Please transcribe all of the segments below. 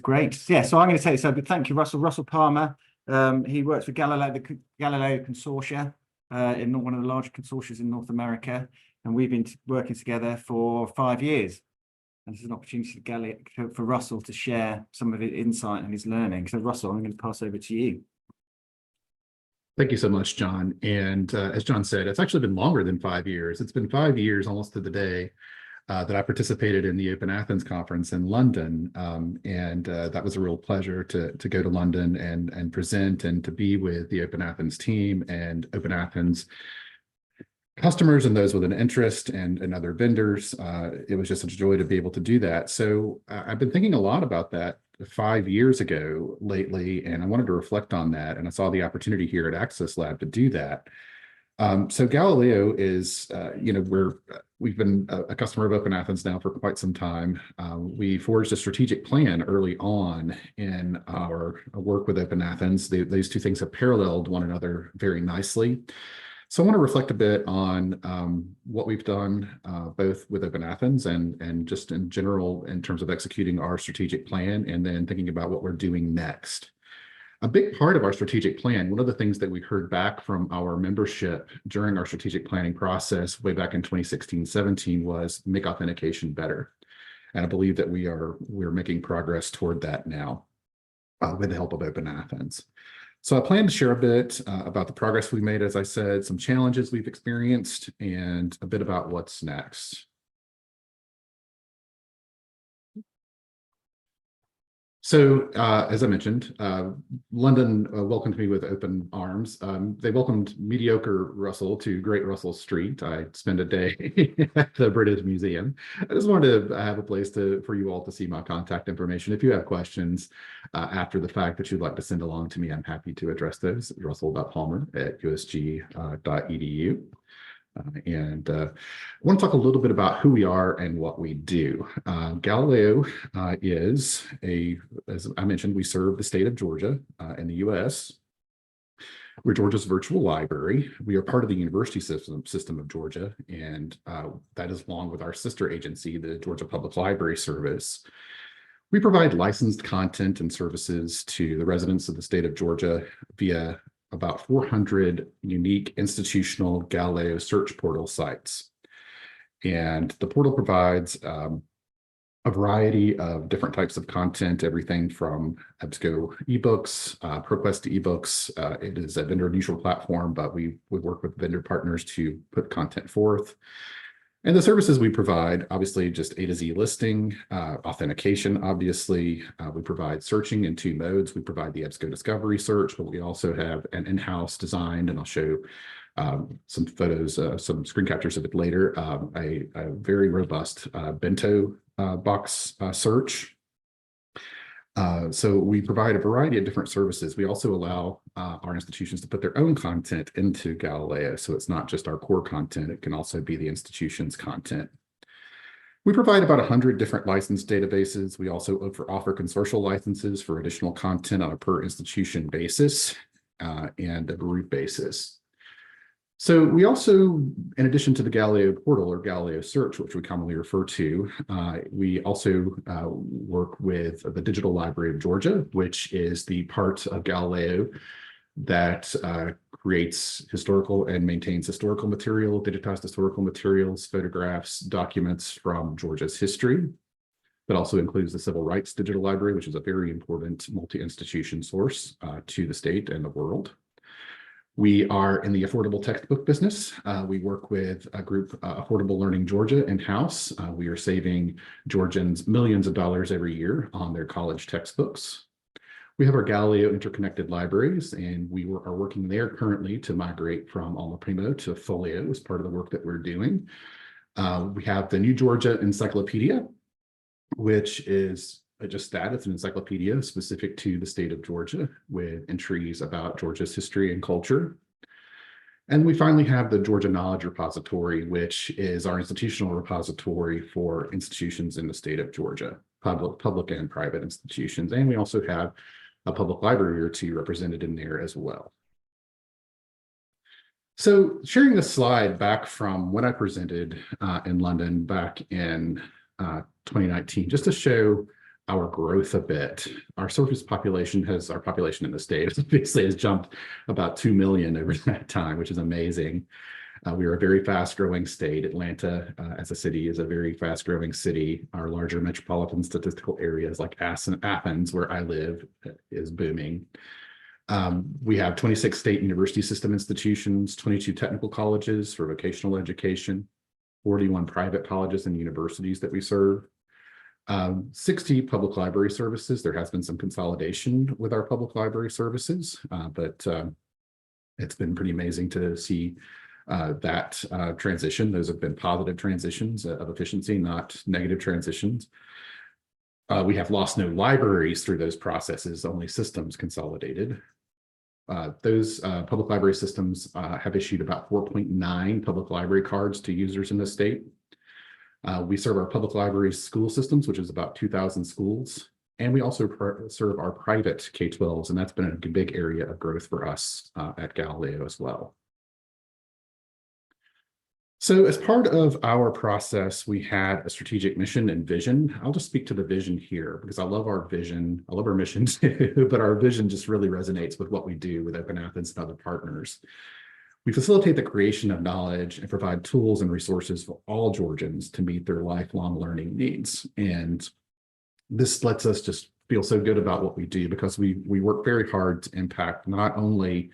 great. Yeah, so I'm going to say so, but thank you, Russell. Russell Palmer. He works for Galileo, the Galileo Consortia, in one of the large consortia in North America, and we've been working together for 5 years. And this is an opportunity for Russell to share some of his insight and his learning. So, Russell, I'm going to pass over to you. Thank you so much, John. And as John said, it's actually been longer than 5 years. It's been 5 years, almost to the day, that I participated in the OpenAthens conference in London. That was a real pleasure to go to London and present and to be with the OpenAthens team and OpenAthens customers and those with an interest and other vendors. It was just a joy to be able to do that. So I've been thinking a lot about that 5 years ago lately, and I wanted to reflect on that. And I saw the opportunity here at Access Lab to do that. So Galileo is, we've been a customer of OpenAthens now for quite some time. We forged a strategic plan early on in our work with OpenAthens. These two things have paralleled one another very nicely. So I want to reflect a bit on what we've done both with OpenAthens and just in general in terms of executing our strategic plan, and then thinking about what we're doing next. A big part of our strategic plan, one of the things that we heard back from our membership during our strategic planning process way back in 2016-17 was make authentication better. And I believe that we're making progress toward that now with the help of OpenAthens. So I plan to share a bit about the progress we made, as I said, some challenges we've experienced, and a bit about what's next. So as I mentioned, London welcomed me with open arms. They welcomed mediocre Russell to Great Russell Street. I spent a day at the British Museum. I just wanted to have a place for you all to see my contact information. If you have questions after the fact that you'd like to send along to me, I'm happy to address those. russell.palmer@usg.edu. I want to talk a little bit about who we are and what we do. Galileo is as I mentioned, we serve the state of Georgia in the US. We're Georgia's virtual library. We are part of the university system of Georgia, and that is along with our sister agency, the Georgia Public Library Service. We provide licensed content and services to the residents of the state of Georgia via about 400 unique institutional Galileo search portal sites. And the portal provides a variety of different types of content, everything from EBSCO ebooks, ProQuest ebooks. It is a vendor neutral platform, but we work with vendor partners to put content forth. And the services we provide, obviously, just A to Z listing, authentication, obviously. We provide searching in 2 modes. We provide the EBSCO discovery search, but we also have an in-house designed, and I'll show some photos, some screen captures of it later, a very robust bento box search. So we provide a variety of different services. We also allow our institutions to put their own content into Galileo. So it's not just our core content, it can also be the institution's content. We provide about 100 different license databases. We also offer consortial licenses for additional content on a per institution basis and a group basis. So we also, in addition to the Galileo portal or Galileo search, which we commonly refer to, we also work with the Digital Library of Georgia, which is the part of Galileo that creates historical and maintains historical material, digitized historical materials, photographs, documents from Georgia's history. That also includes the Civil Rights Digital Library, which is a very important multi-institution source to the state and the world. We are in the affordable textbook business. We work with a group, Affordable Learning Georgia, in-house. We are saving Georgians millions of dollars every year on their college textbooks. We have our Galileo interconnected libraries, and we are working there currently to migrate from Alma Primo to Folio as part of the work that we're doing. We have the New Georgia Encyclopedia, which is just that. It's an encyclopedia specific to the state of Georgia with entries about Georgia's history and culture. And we finally have the Georgia Knowledge Repository, which is our institutional repository for institutions in the state of Georgia, public and private institutions. And we also have a public library or 2 represented in there as well. So sharing this slide back from when I presented in London back in 2019, just to show our growth a bit. Our population in the state obviously has jumped about 2 million over that time, which is amazing. We are a very fast growing state. Atlanta as a city is a very fast growing city. Our larger metropolitan statistical areas like Athens, where I live, is booming. We have 26 state university system institutions, 22 technical colleges for vocational education, 41 private colleges and universities that we serve, 60 public library services. There has been some consolidation with our public library services, but it's been pretty amazing to see that transition. Those have been positive transitions of efficiency, not negative transitions. We have lost no libraries through those processes, only systems consolidated. Those public library systems have issued about 4.9 public library cards to users in the state. We serve our public library school systems, which is about 2,000 schools. And we also serve our private K-12s, and that's been a big area of growth for us at Galileo as well. So as part of our process, we had a strategic mission and vision. I'll just speak to the vision here because I love our vision. I love our mission too, but our vision just really resonates with what we do with OpenAthens and other partners. We facilitate the creation of knowledge and provide tools and resources for all Georgians to meet their lifelong learning needs. And this lets us just feel so good about what we do because we work very hard to impact not only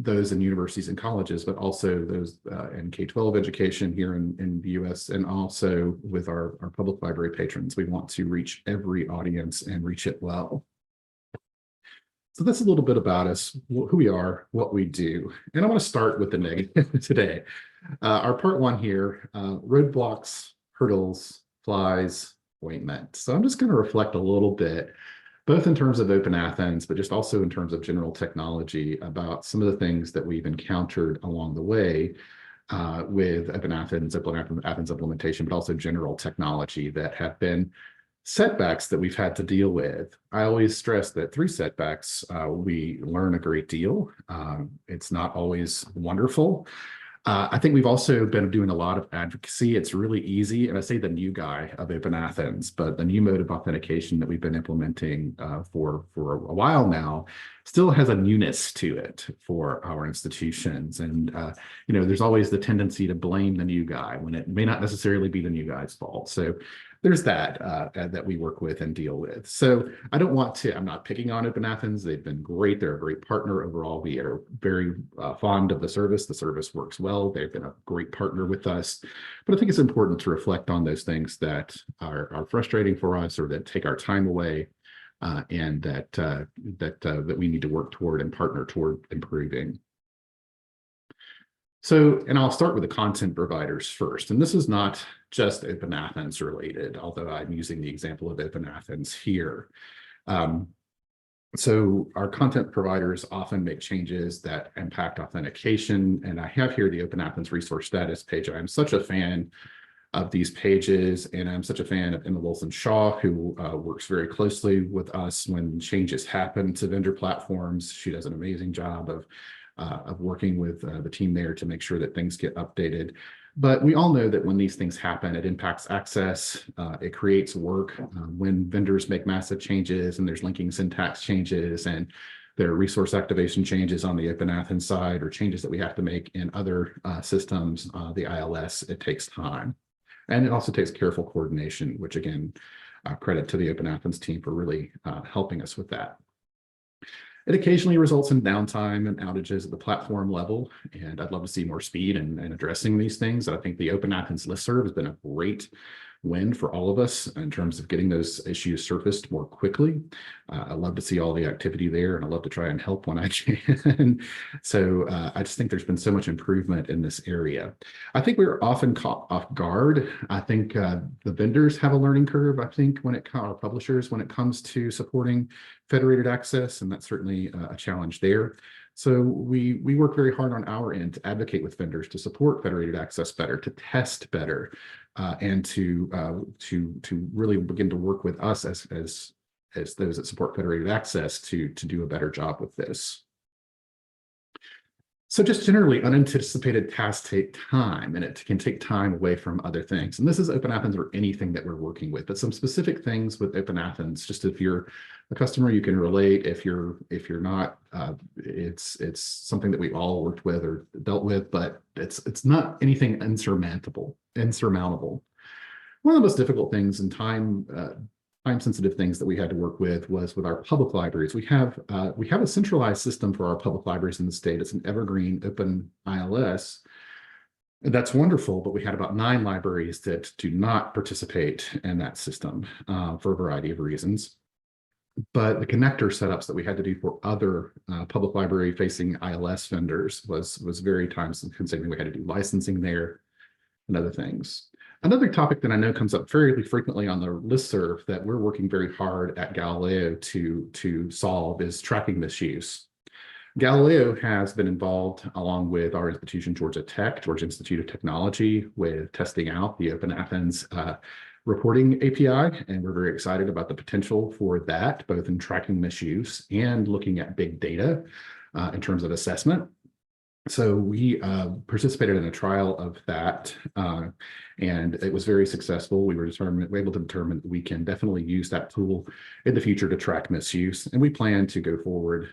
those in universities and colleges, but also those in K-12 education here in the US, and also with our public library patrons. We want to reach every audience and reach it well. So that's a little bit about us, who we are, what we do. And I want to start with the negative today. Our part one here, roadblocks, hurdles, flies, ointment. So I'm just going to reflect a little bit both in terms of OpenAthens, but just also in terms of general technology about some of the things that we've encountered along the way with OpenAthens implementation, but also general technology that have been setbacks that we've had to deal with. I always stress that through setbacks, we learn a great deal. It's not always wonderful. I think we've also been doing a lot of advocacy. It's really easy, and I say the new guy of OpenAthens, but the new mode of authentication that we've been implementing for a while now still has a newness to it for our institutions. And there's always the tendency to blame the new guy when it may not necessarily be the new guy's fault. So there's that that we work with and deal with. So I'm not picking on OpenAthens. They've been great. They're a great partner overall. We are very fond of the service. The service works well. They've been a great partner with us. But I think it's important to reflect on those things that are frustrating for us or that take our time away and that we need to work toward and partner toward improving. So, and I'll start with the content providers first. And this is not just OpenAthens related, although I'm using the example of OpenAthens here. So our content providers often make changes that impact authentication. And I have here the OpenAthens resource status page. I'm such a fan of these pages, and I'm such a fan of Emma Wilson-Shaw, who works very closely with us when changes happen to vendor platforms. She does an amazing job of working with the team there to make sure that things get updated. But we all know that when these things happen, it impacts access, it creates work. When vendors make massive changes and there's linking syntax changes and there are resource activation changes on the OpenAthens side or changes that we have to make in other systems, the ILS, it takes time. And it also takes careful coordination, which again, credit to the OpenAthens team for really helping us with that. It occasionally results in downtime and outages at the platform level, and I'd love to see more speed in addressing these things. I think the OpenAthens listserv has been a great win for all of us in terms of getting those issues surfaced more quickly. I love to see all the activity there, and I love to try and help when I can. So I just think there's been so much improvement in this area. I think we're often caught off guard. I think the vendors have a learning curve, I think, our publishers, when it comes to supporting federated access, and that's certainly a challenge there. So we work very hard on our end to advocate with vendors to support federated access better, to test better, and to really begin to work with us as those that support federated access to do a better job with this. So just generally, unanticipated tasks take time, and it can take time away from other things. And this is OpenAthens or anything that we're working with, but some specific things with OpenAthens, just if you're a customer, you can relate. If you're not, it's something that we all worked with or dealt with, but it's not anything insurmountable. One of the most difficult things in time-sensitive things that we had to work with was with our public libraries. We have a centralized system for our public libraries in the state. It's an evergreen open ILS. That's wonderful, but we had about 9 libraries that do not participate in that system for a variety of reasons. But the connector setups that we had to do for other public library-facing ILS vendors was very time-consuming. We had to do licensing there and other things. Another topic that I know comes up fairly frequently on the listserv that we're working very hard at Galileo to solve is tracking misuse. Galileo has been involved, along with our institution, Georgia Institute of Technology, with testing out the OpenAthens reporting API, and we're very excited about the potential for that, both in tracking misuse and looking at big data in terms of assessment. So we participated in a trial of that, and it was very successful. We were able to determine that we can definitely use that tool in the future to track misuse, and we plan to go forward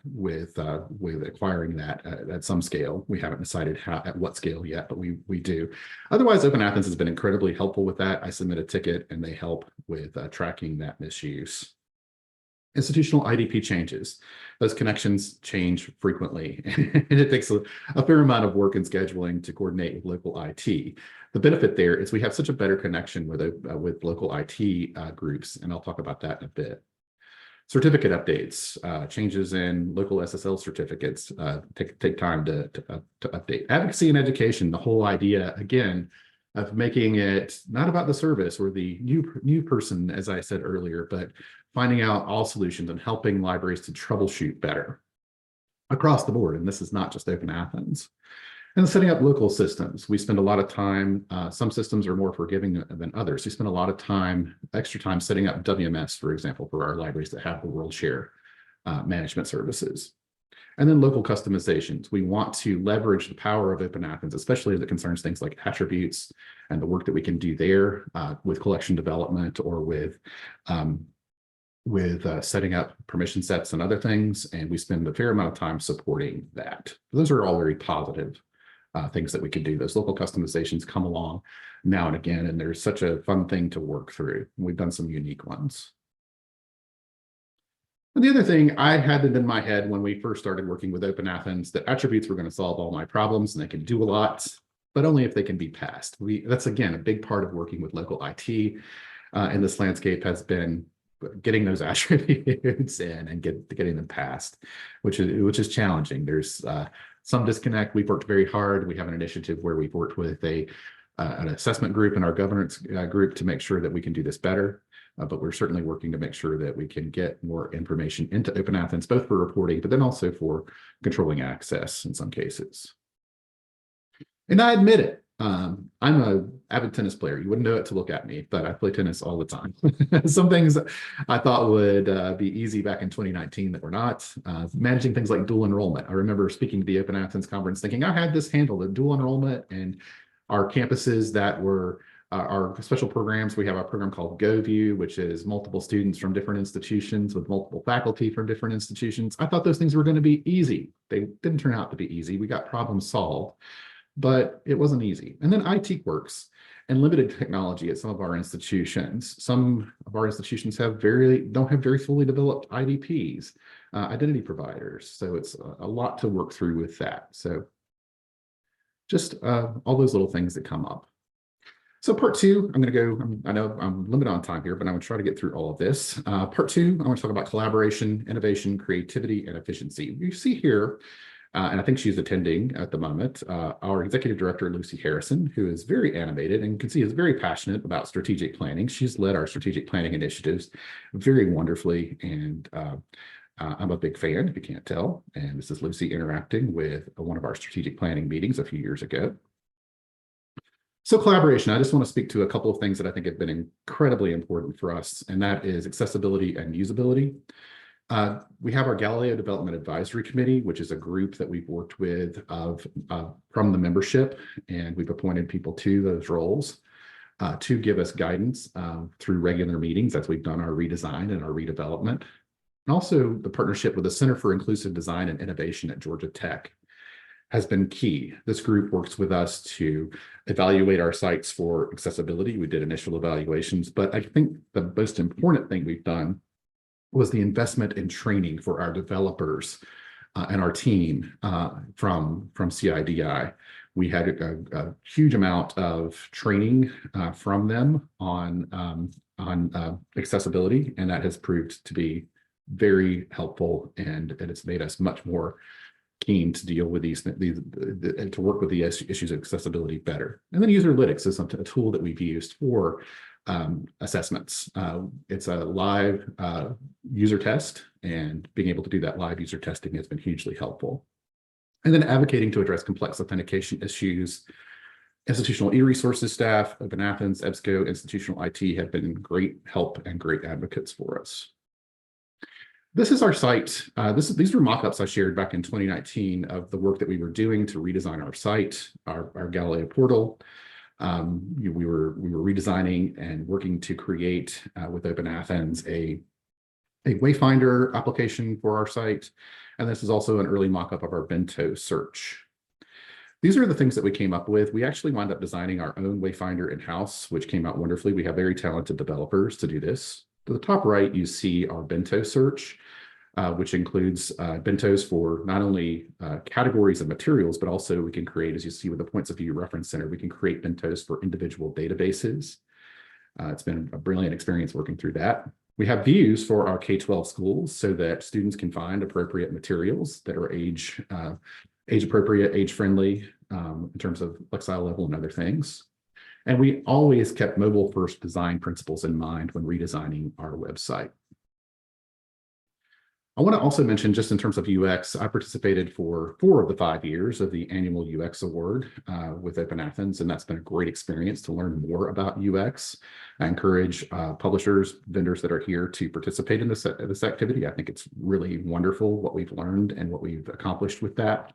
with acquiring that at some scale. We haven't decided at what scale yet, but we do. Otherwise, OpenAthens has been incredibly helpful with that. I submit a ticket, and they help with tracking that misuse. Institutional IDP changes. Those connections change frequently, and it takes a fair amount of work and scheduling to coordinate with local IT. The benefit there is we have such a better connection with local IT groups, and I'll talk about that in a bit. Certificate updates, changes in local SSL certificates take time to update. Advocacy and education, the whole idea, again, of making it not about the service or the new person, as I said earlier, but finding out all solutions and helping libraries to troubleshoot better across the board. And this is not just OpenAthens. And setting up local systems. We spend a lot of time, some systems are more forgiving than others. We spend a lot of time, extra time setting up WMS, for example, for our libraries that have the WorldShare management services. And then local customizations. We want to leverage the power of OpenAthens, especially as it concerns things like attributes and the work that we can do there with collection development or with setting up permission sets and other things. And we spend a fair amount of time supporting that. Those are all very positive things that we can do. Those local customizations come along now and again, and there's such a fun thing to work through. We've done some unique ones. And the other thing I had it in my head when we first started working with OpenAthens, that attributes were going to solve all my problems and they can do a lot, but only if they can be passed. That's, again, a big part of working with local IT in this landscape has been getting those attributes in and getting them passed, which is challenging. There's some disconnect. We've worked very hard. We have an initiative where we've worked with an assessment group and our governance group to make sure that we can do this better. But we're certainly working to make sure that we can get more information into OpenAthens, both for reporting, but then also for controlling access in some cases. And I admit it, I'm an avid tennis player. You wouldn't know it to look at me, but I play tennis all the time. Some things I thought would be easy back in 2019 that were not. Managing things like dual enrollment. I remember speaking to the OpenAthens conference thinking I had this handled, the dual enrollment, and our campuses that were our special programs. We have a program called GoView, which is multiple students from different institutions with multiple faculty from different institutions. I thought those things were going to be easy. They didn't turn out to be easy. We got problems solved, but it wasn't easy. And then IT quirks and limited technology at some of our institutions. Some of our institutions don't have very fully developed IDPs, identity providers. So it's a lot to work through with that. So just all those little things that come up. So part 2, I'm going to go, I know I'm limited on time here, but I'm going to try to get through all of this. Part 2, I want to talk about collaboration, innovation, creativity, and efficiency. You see here, and I think she's attending at the moment, our executive director, Lucy Harrison, who is very animated and you can see is very passionate about strategic planning. She's led our strategic planning initiatives very wonderfully, and I'm a big fan, if you can't tell. And this is Lucy interacting with one of our strategic planning meetings a few years ago. So collaboration, I just want to speak to a couple of things that I think have been incredibly important for us, and that is accessibility and usability. We have our Galileo Development Advisory Committee, which is a group that we've worked with from the membership, and we've appointed people to those roles to give us guidance through regular meetings as we've done our redesign and our redevelopment. And also the partnership with the Center for Inclusive Design and Innovation at Georgia Tech has been key. This group works with us to evaluate our sites for accessibility. We did initial evaluations, but I think the most important thing we've done was the investment in training for our developers and our team from CIDI. We had a huge amount of training from them on accessibility, and that has proved to be very helpful, and it's made us much more keen to deal with these to work with the issues of accessibility better. And then Userlytics is a tool that we've used for assessments. It's a live user test, and being able to do that live user testing has been hugely helpful. And then advocating to address complex authentication issues. Institutional e-resources staff, OpenAthens, EBSCO, institutional IT have been great help and great advocates for us. This is our site. These were mock-ups I shared back in 2019 of the work that we were doing to redesign our site, our Galileo portal. We were redesigning and working to create with OpenAthens a Wayfinder application for our site. And this is also an early mock-up of our bento search. These are the things that we came up with. We actually wound up designing our own Wayfinder in-house, which came out wonderfully. We have very talented developers to do this. To the top right, you see our bento search, which includes bentos for not only categories of materials, but also we can create, as you see with the Points of View Reference Center, we can create bentos for individual databases. It's been a brilliant experience working through that. We have views for our K-12 schools so that students can find appropriate materials that are age appropriate, age friendly in terms of Lexile level and other things. And we always kept mobile first design principles in mind when redesigning our website. I want to also mention, just in terms of UX, I participated for 4 of the 5 years of the annual UX award with OpenAthens, and that's been a great experience to learn more about UX. I encourage publishers, vendors that are here to participate in this activity. I think it's really wonderful what we've learned and what we've accomplished with that.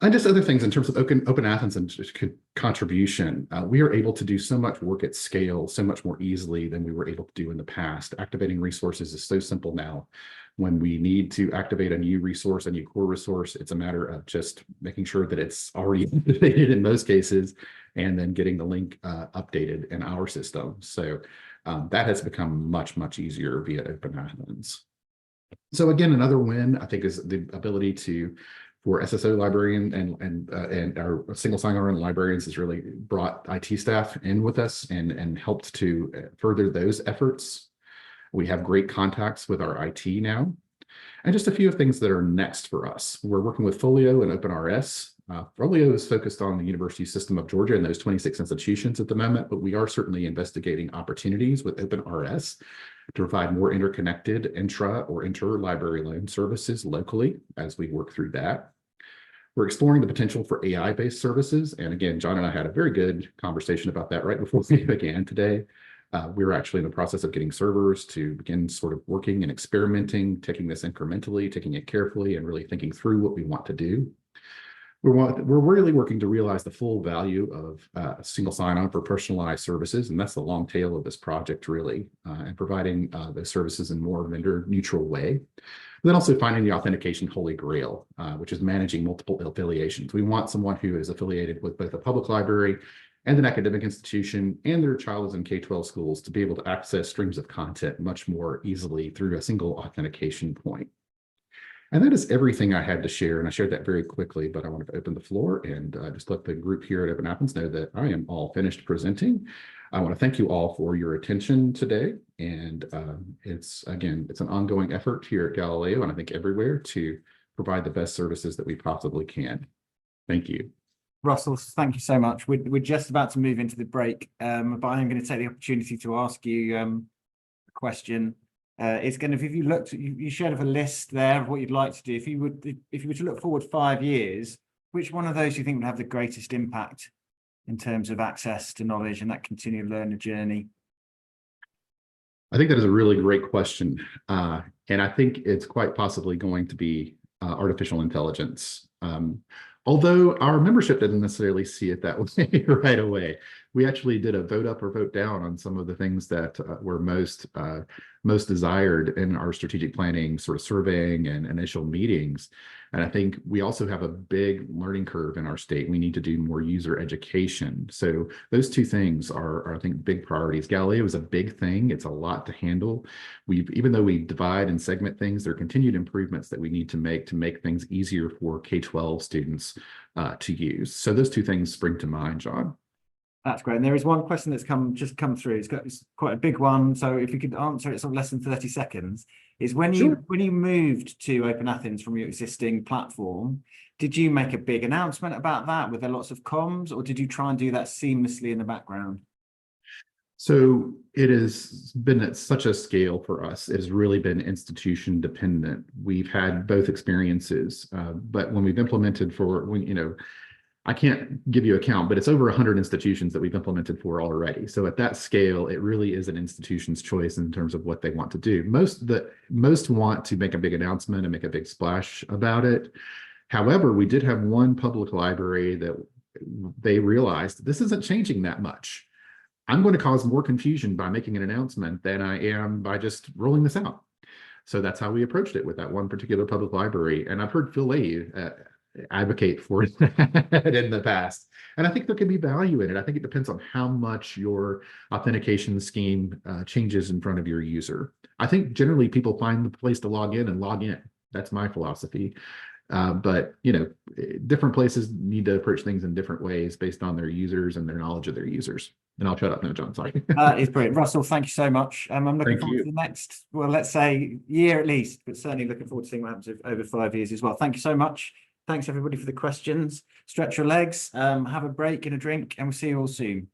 And just other things in terms of OpenAthens and contribution. We are able to do so much work at scale, so much more easily than we were able to do in the past. Activating resources is so simple now. When we need to activate a new resource, a new core resource, it's a matter of just making sure that it's already activated in most cases, and then getting the link updated in our system. So that has become much, much easier via OpenAthens. So again, another win, I think, is the ability for SSO librarian and our single sign-on librarians has really brought IT staff in with us and helped to further those efforts. We have great contacts with our IT now. And just a few things that are next for us. We're working with Folio and OpenRS. Folio is focused on the University System of Georgia and those 26 institutions at the moment, but we are certainly investigating opportunities with OpenRS to provide more interconnected intra or inter-library loan services locally as we work through that. We're exploring the potential for AI-based services. And again, John and I had a very good conversation about that right before we began today. We were actually in the process of getting servers to begin sort of working and experimenting, taking this incrementally, taking it carefully, and really thinking through what we want to do. We're really working to realize the full value of single sign-on for personalized services, and that's the long tail of this project, really, and providing those services in a more vendor-neutral way. Then also finding the authentication holy grail, which is managing multiple affiliations. We want someone who is affiliated with both a public library and an academic institution, and their child is in K-12 schools, to be able to access streams of content much more easily through a single authentication point. And that is everything I had to share, and I shared that very quickly, but I wanted to open the floor and just let the group here at OpenAthens know that I am all finished presenting. I want to thank you all for your attention today, and it's an ongoing effort here at Galileo, and I think everywhere, to provide the best services that we possibly can. Thank you. Russell, thank you so much. We're just about to move into the break, but I'm going to take the opportunity to ask you a question. It's going to, if you looked, you shared a list there of what you'd like to do. If you were to look forward 5 years, which one of those do you think would have the greatest impact in terms of access to knowledge and that continual learner journey? I think that is a really great question. And I think it's quite possibly going to be artificial intelligence. Although our membership didn't necessarily see it that way right away. We actually did a vote up or vote down on some of the things that were most desired in our strategic planning sort of surveying and initial meetings. And I think we also have a big learning curve in our state. We need to do more user education. So those two things are I think, big priorities. Galileo is a big thing. It's a lot to handle. Even though we divide and segment things, there are continued improvements that we need to make things easier for K-12 students to use. So those two things spring to mind, John. That's great. And there is one question that's just come through. It's quite a big one. So if you could answer it sort of less than 30 seconds, is when you moved to OpenAthens from your existing platform, did you make a big announcement about that? Were there lots of comms, or did you try and do that seamlessly in the background? So it has been at such a scale for us. It has really been institution dependent. We've had both experiences, but when we've implemented I can't give you a count, but it's over 100 institutions that we've implemented for already. So at that scale, it really is an institution's choice in terms of what they want to do. Most want to make a big announcement and make a big splash about it. However, we did have one public library that they realized this isn't changing that much. I'm going to cause more confusion by making an announcement than I am by just rolling this out. So that's how we approached it with that one particular public library. And I've heard Phil Leahy advocate for that in the past. And I think there can be value in it. I think it depends on how much your authentication scheme changes in front of your user. I think generally people find the place to log in and log in. That's my philosophy. But different places need to approach things in different ways based on their users and their knowledge of their users. And I'll shut up now, John. Sorry. It's brilliant. Russell, thank you so much. I'm looking forward to the next, well, let's say year at least, but certainly looking forward to seeing what happens over 5 years as well. Thank you so much. Thanks everybody for the questions. Stretch your legs, have a break and a drink, and we'll see you all soon.